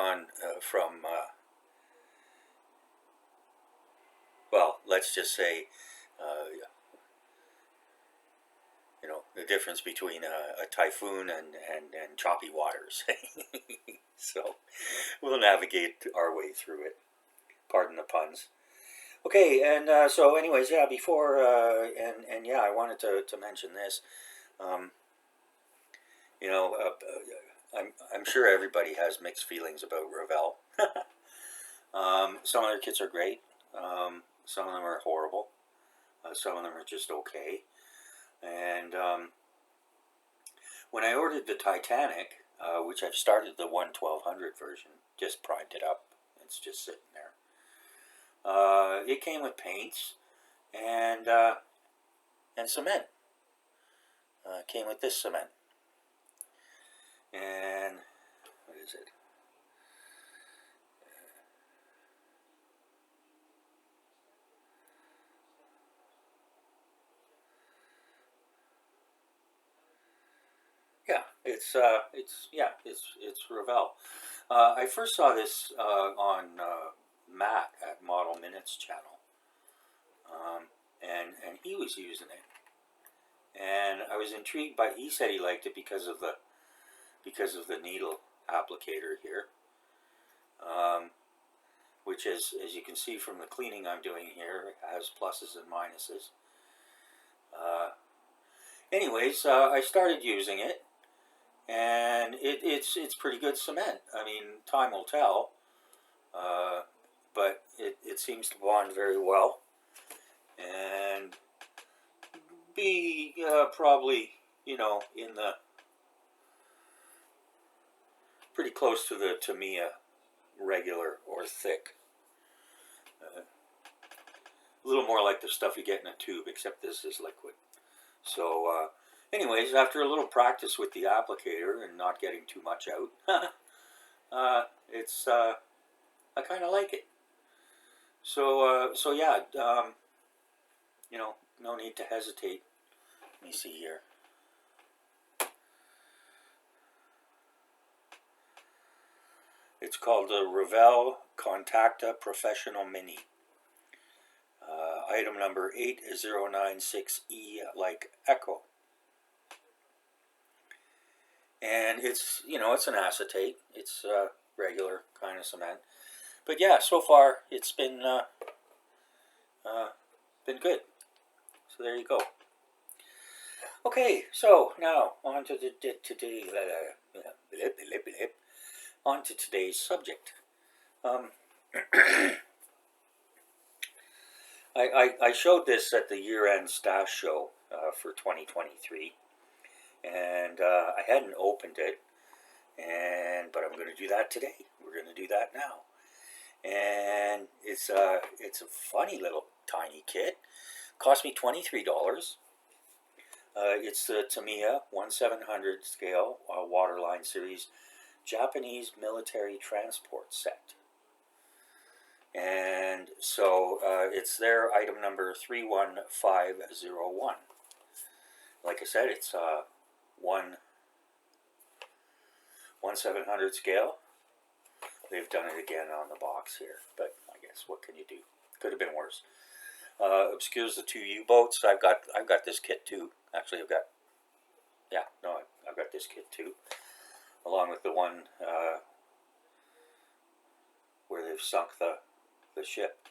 on from, well, let's just say, you know, the difference between a typhoon and choppy waters. So we'll navigate our way through it. Pardon the puns. Okay, and so anyways, yeah, before, and yeah, I wanted to mention this. Um, you know, I'm sure everybody has mixed feelings about Revell. Some of their kits are great. Some of them are horrible. Some of them are just okay. And when I ordered the Titanic, which I've started the 1200 version, just primed it up. It's just sitting there. It came with paints and cement. Came with this cement. And what is it? Yeah, it's Revell. I first saw this on Matt at Model Minutes channel, and he was using it, and I was intrigued by. He said he liked it because of the needle applicator here, which is, as you can see from the cleaning I'm doing here, has pluses and minuses. Anyways, I started using it, and it's pretty good cement. I mean, time will tell, but it seems to bond very well, and be probably, you know, in the pretty close to the Tamiya regular or thick. A little more like the stuff you get in a tube, except this is liquid. So, anyways, after a little practice with the applicator and not getting too much out, it's I kind of like it. So yeah, you know, no need to hesitate. Let me see here. It's called the Revell Contacta Professional Mini. Item number 8096E, like Echo. And it's, you know, it's an acetate. It's regular kind of cement. But yeah, so far it's been good. So there you go. Okay, so now on to on to today's subject. I showed this at the year-end stash show for 2023, and I hadn't opened it, but I'm going to do that today. We're going to do that now, and it's a funny little tiny kit. Cost me $23. It's the Tamiya 1/700 scale Waterline Series Japanese military transport set. And so it's their item number 31501. Like I said, it's 1/700 scale. They've done it again on the box here, but I guess what can you do? Could have been worse. Obscures the two U-boats. I've got this kit too. Actually, I've got this kit too, along with the one where they've sunk the ship.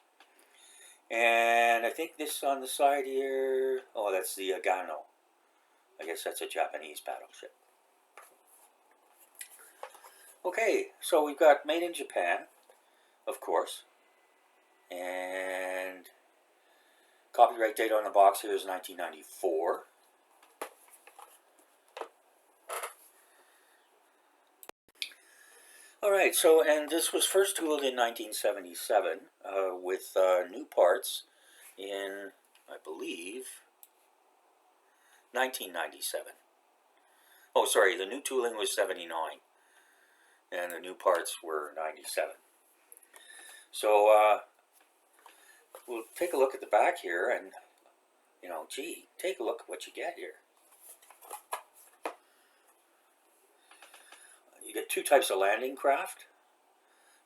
And I think this on the side here, oh, that's the Agano. I guess that's a Japanese battleship. Okay, so we've got made in Japan, of course, and copyright date on the box here is 1994. Alright, so, and this was first tooled in 1977 with new parts in, I believe, 1997. Oh, sorry, the new tooling was 79, and the new parts were 97. So, we'll take a look at the back here, and, you know, gee, take a look at what you get here. You get two types of landing craft.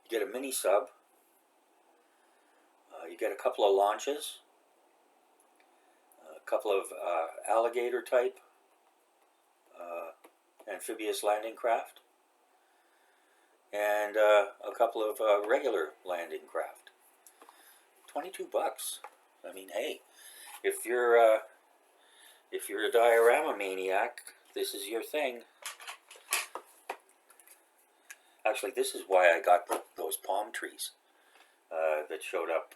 You get a mini sub. You get a couple of launches, a couple of alligator type amphibious landing craft, and a couple of regular landing craft. $22. I mean, hey, if you're a diorama maniac, this is your thing. Actually, this is why I got those palm trees that showed up.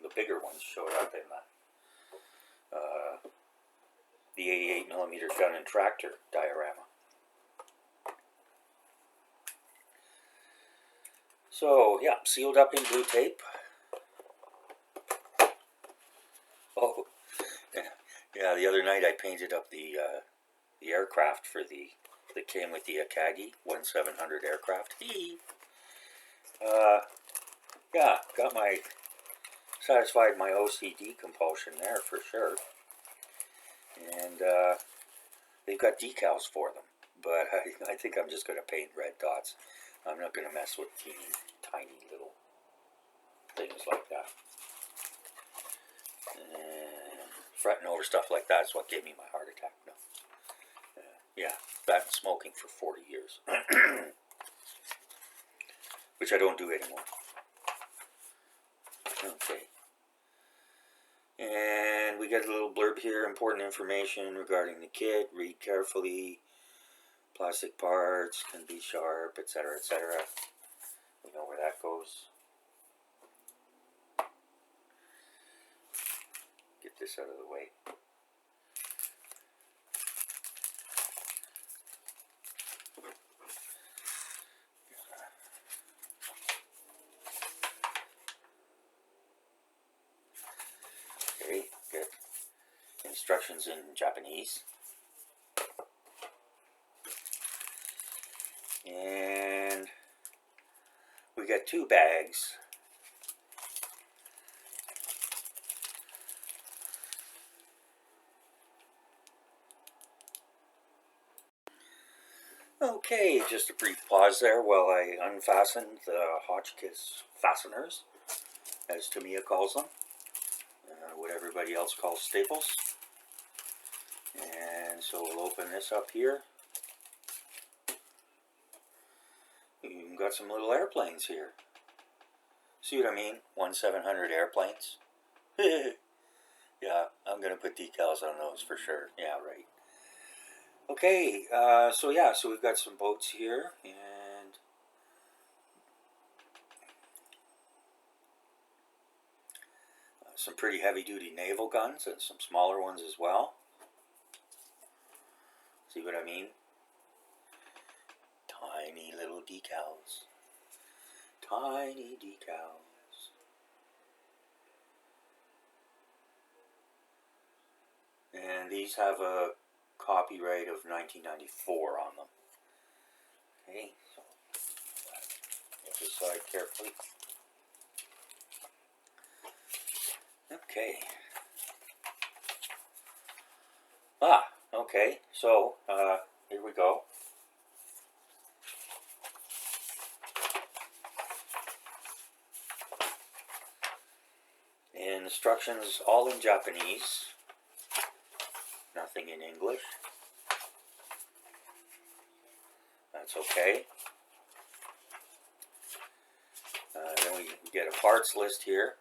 The bigger ones showed up in the 88mm gun and tractor diorama. So yeah, sealed up in blue tape. Oh, yeah. The other night I painted up the aircraft for that came with the Akagi 1700 aircraft. Yeah, satisfied my OCD compulsion there for sure. And they've got decals for them, but I think I'm just going to paint red dots. I'm not going to mess with teeny tiny little things like that. Fretting over stuff like that is what gave me my heart attack. No. Yeah, that and smoking for 40 years. Which I don't do anymore. Okay. And we get a little blurb here, important information regarding the kit, read carefully, plastic parts can be sharp, etc., etc. We know where that goes. Get this out of the way. Okay, get instructions in Japanese. And we got 2 bags. Okay, just a brief pause there while I unfastened the Hotchkiss fasteners, as Tamiya calls them, what everybody else calls staples. And so we'll open this up here. You've got some little airplanes here. See what I mean? 1700 airplanes. Yeah, I'm going to put decals on those for sure. Yeah, right. Okay, so we've got some boats here, and some pretty heavy-duty naval guns and some smaller ones as well. See what I mean? Tiny little decals. Tiny decals. And these have a copyright of 1994 on them. Okay, so get this side carefully. Okay. Okay, so here we go. Instructions all in Japanese. Nothing in English. That's okay. Then we get a parts list here.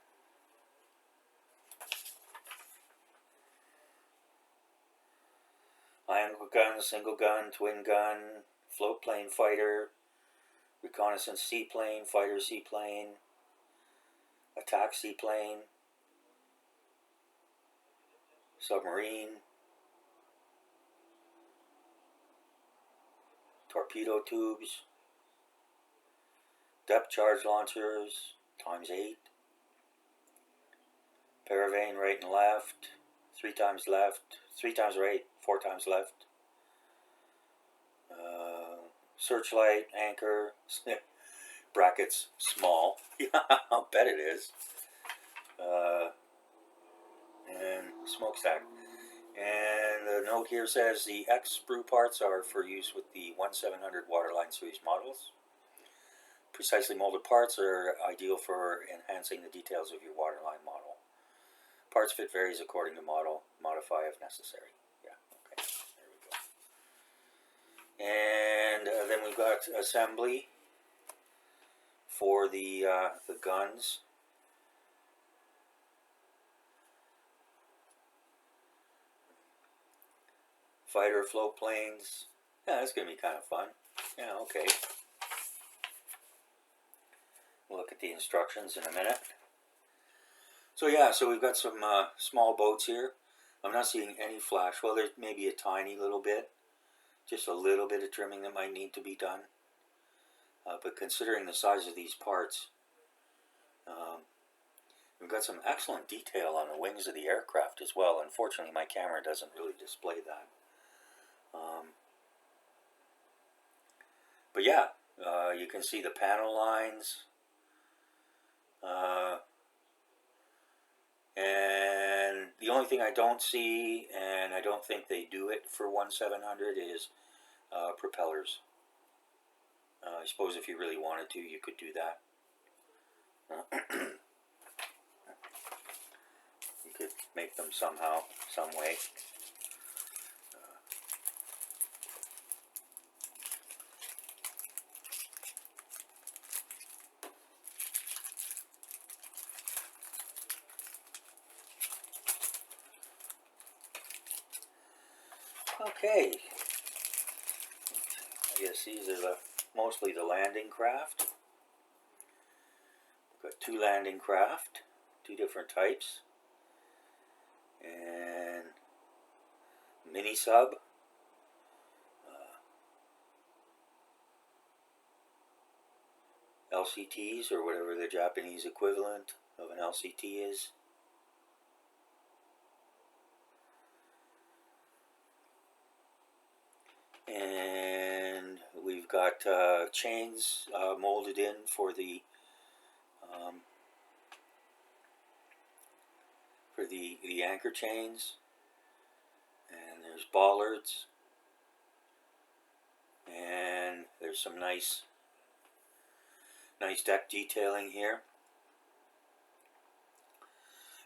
Iron gun, single gun, twin gun, float plane fighter, reconnaissance seaplane, fighter seaplane, attack seaplane, submarine, torpedo tubes, depth charge launchers, ×8, paravane right and left, 3 times left, 3 times right, 4 times left, searchlight, anchor, brackets, small, I'll bet it is, and smokestack. And the note here says the X sprue parts are for use with the 1700 Waterline Series models. precisely molded parts are ideal for enhancing the details of your waterline model. Parts fit varies according to model. Modify if necessary. Yeah, okay, there we go. And then we've got assembly for the guns. Fighter float planes. Yeah, that's going to be kind of fun. Yeah, okay. We'll look at the instructions in a minute. So yeah, so we've got some small boats here. I'm not seeing any flash. Well, there's maybe a tiny little bit. Just a little bit of trimming that might need to be done. But considering the size of these parts, we've got some excellent detail on the wings of the aircraft as well. Unfortunately, my camera doesn't really display that. But yeah, you can see the panel lines. And the only thing I don't see, and I don't think they do it for 1700, is propellers. I suppose if you really wanted to, you could do that. You could make them somehow, some way. Okay, I guess these are mostly the landing craft. We've got 2 landing craft, 2 different types, and mini sub, LCTs, or whatever the Japanese equivalent of an LCT is. And we've got chains molded in for the anchor chains, and there's bollards, and there's some nice deck detailing here.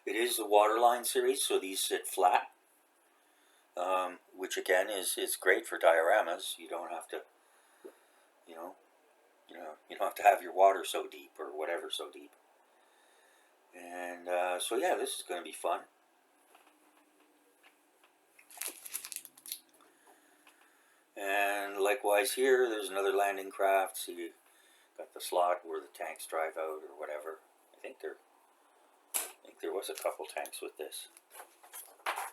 It is the Waterline series, so these sit flat. Which again is great for dioramas. You don't have to, you don't have to have your water so deep or whatever so deep. And so yeah, this is going to be fun. And likewise here, there's another landing craft. So you got the slot where the tanks drive out or whatever. I think there was a couple tanks with this.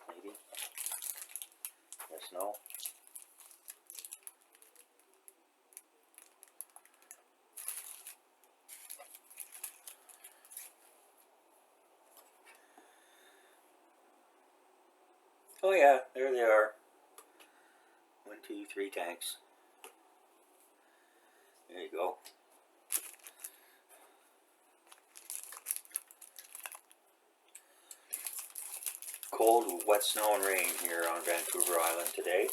Maybe. Yes, no. Oh yeah, there they are. 1, 2, 3 tanks. There you go. Cold, wet snow and rain here on Vancouver Island today.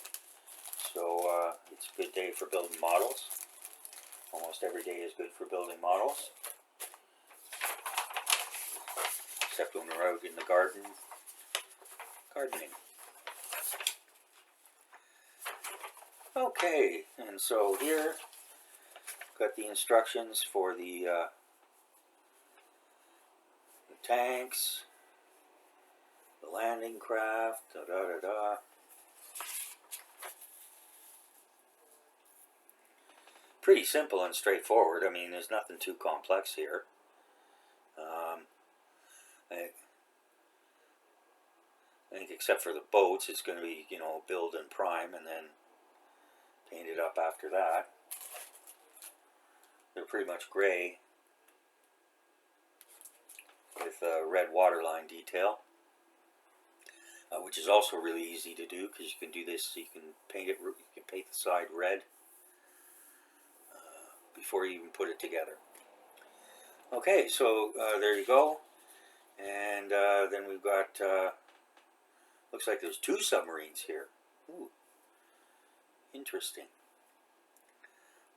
So it's a good day for building models. Almost every day is good for building models. Except when we're out in the garden gardening. Okay, and so here got the instructions for the tanks, the landing craft, Pretty simple and straightforward. I mean, there's nothing too complex here. I think except for the boats, it's going to be, build and prime and then paint it up after that. They're pretty much gray with a red waterline detail, which is also really easy to do because you can do this. You can paint it. You can paint the side red before you even put it together. Okay, so there you go, and then we've got. Looks like there's 2 submarines here. Ooh, interesting.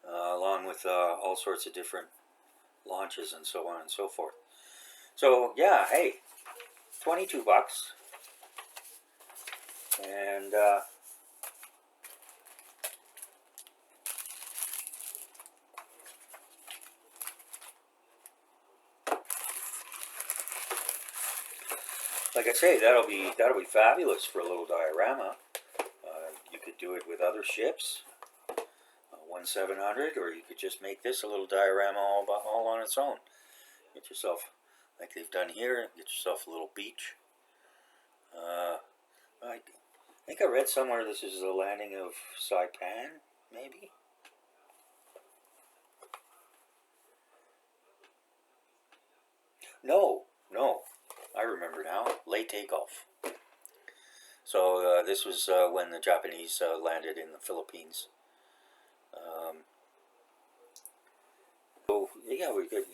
Along with all sorts of different launches and so on and so forth. So yeah, hey, 22 bucks. And like I say, that'll be fabulous for a little diorama. You could do it with other ships, 1/700, or you could just make this a little diorama all on its own. Get yourself, like they've done here, get yourself a little beach. I think I read somewhere this is the landing of Saipan, maybe? No, no, I remember now. Leyte Gulf. So this was when the Japanese landed in the Philippines. So yeah, we could,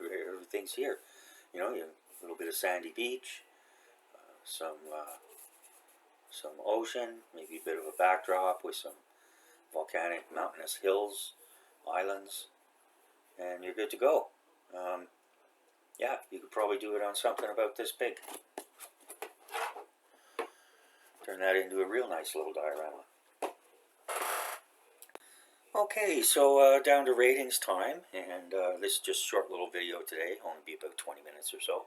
everything's here. You know, a little bit of sandy beach, some ocean, maybe a bit of a backdrop with some volcanic mountainous hills, islands, and you're good to go. Yeah, you could probably do it on something about this big. Turn that into a real nice little diorama. Okay, so down to ratings time, and this is just a short little video today, only be about 20 minutes or so.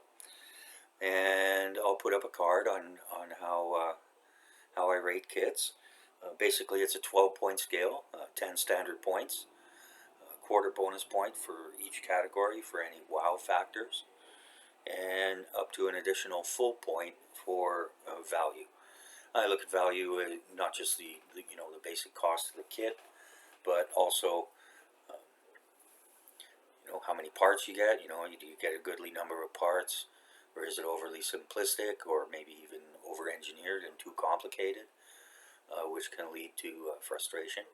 And I'll put up a card on how I rate kits. Basically, it's a 12-point scale, 10 standard points, a quarter bonus point for each category for any wow factors, and up to an additional full point for value. I look at value not just the basic cost of the kit, but also how many parts you get. Do you get a goodly number of parts, or is it overly simplistic, or maybe even over-engineered and too complicated, which can lead to frustration.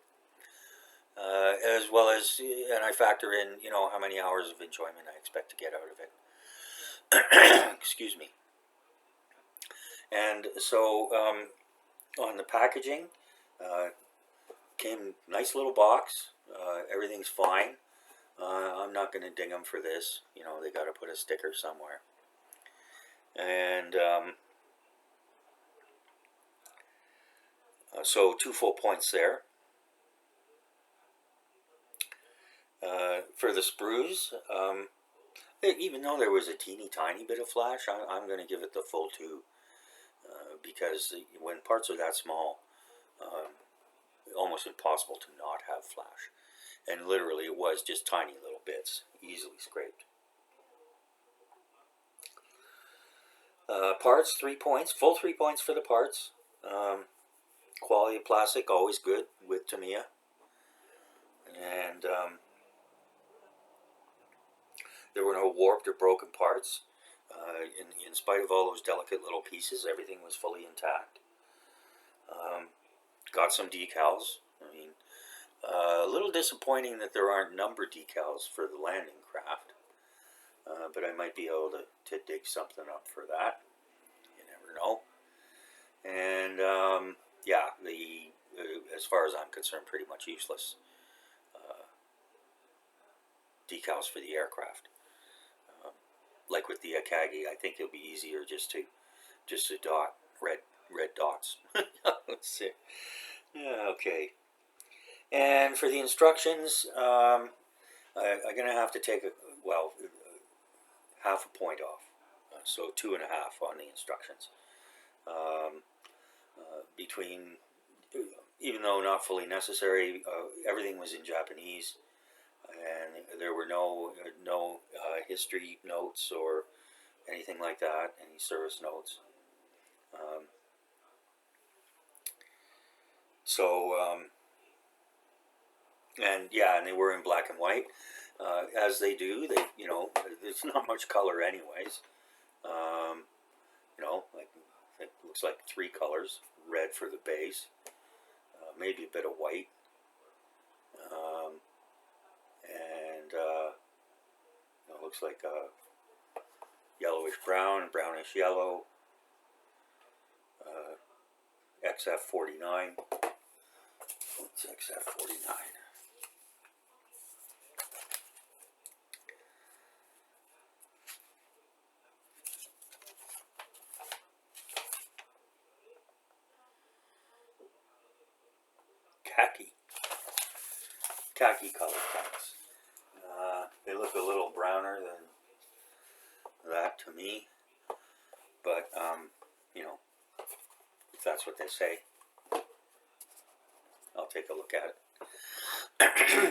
As well as, and I factor in, how many hours of enjoyment I expect to get out of it. Excuse me. And so on the packaging, came nice little box. Everything's fine. I'm not going to ding them for this. They got to put a sticker somewhere. And so 2 full points there. For the sprues, even though there was a teeny tiny bit of flash, I'm going to give it the full 2. Because when parts are that small, almost impossible to not have flash. And literally it was just tiny little bits, easily scraped. Parts, 3 points, full 3 points for the parts. Quality of plastic, always good with Tamiya. And there were no warped or broken parts. In spite of all those delicate little pieces, everything was fully intact. Got some decals. I mean, a little disappointing that there aren't number decals for the landing craft. But I might be able to dig something up for that. You never know. And yeah, as far as I'm concerned, pretty much useless decals for the aircraft. Like with the Akagi, I think it'll be easier just to dot red dots. Let's see. Yeah, okay. And for the instructions, I'm gonna have to take half a point off, so 2.5 on the instructions. Even though not fully necessary, everything was in Japanese, and there were no history notes or anything like that, any service notes. And yeah, and they were in black and white, as they do. There's not much color, anyways. Like it looks like 3 colors: red for the base, maybe a bit of white, and it looks like yellowish brown, brownish yellow. XF49. What's XF49? khaki colored tanks. They look a little browner than that to me, but you know, if that's what they say, I'll take a look at it.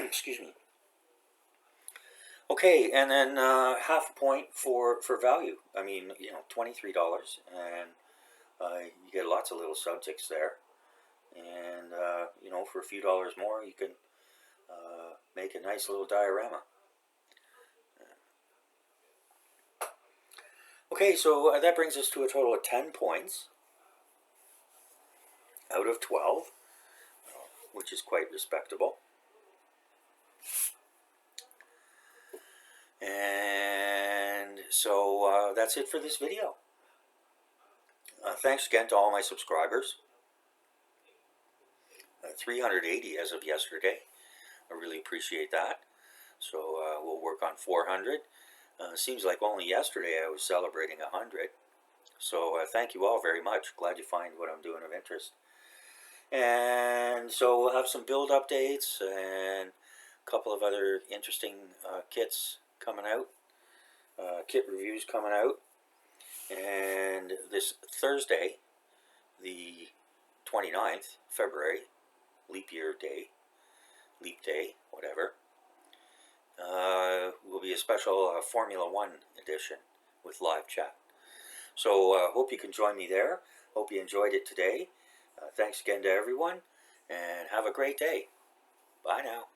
Excuse me. Okay, and then half a point for value. I mean, you know, $23, and you get lots of little subjects there, and you know, for a few dollars more, you can make a nice little diorama. Okay, so that brings us to a total of 10 points out of 12, which is quite respectable. And so that's it for this video. Thanks again to all my subscribers. 380 as of yesterday. I really appreciate that. So we'll work on 400. Seems like only yesterday I was celebrating 100. So thank you all very much. Glad you find what I'm doing of interest. And so we'll have some build updates and a couple of other interesting kits coming out. Kit reviews coming out. And this Thursday, the 29th, February, leap day, whatever, will be a special Formula One edition with live chat. So hope you can join me there. Hope you enjoyed it today. Thanks again to everyone, and have a great day. Bye now.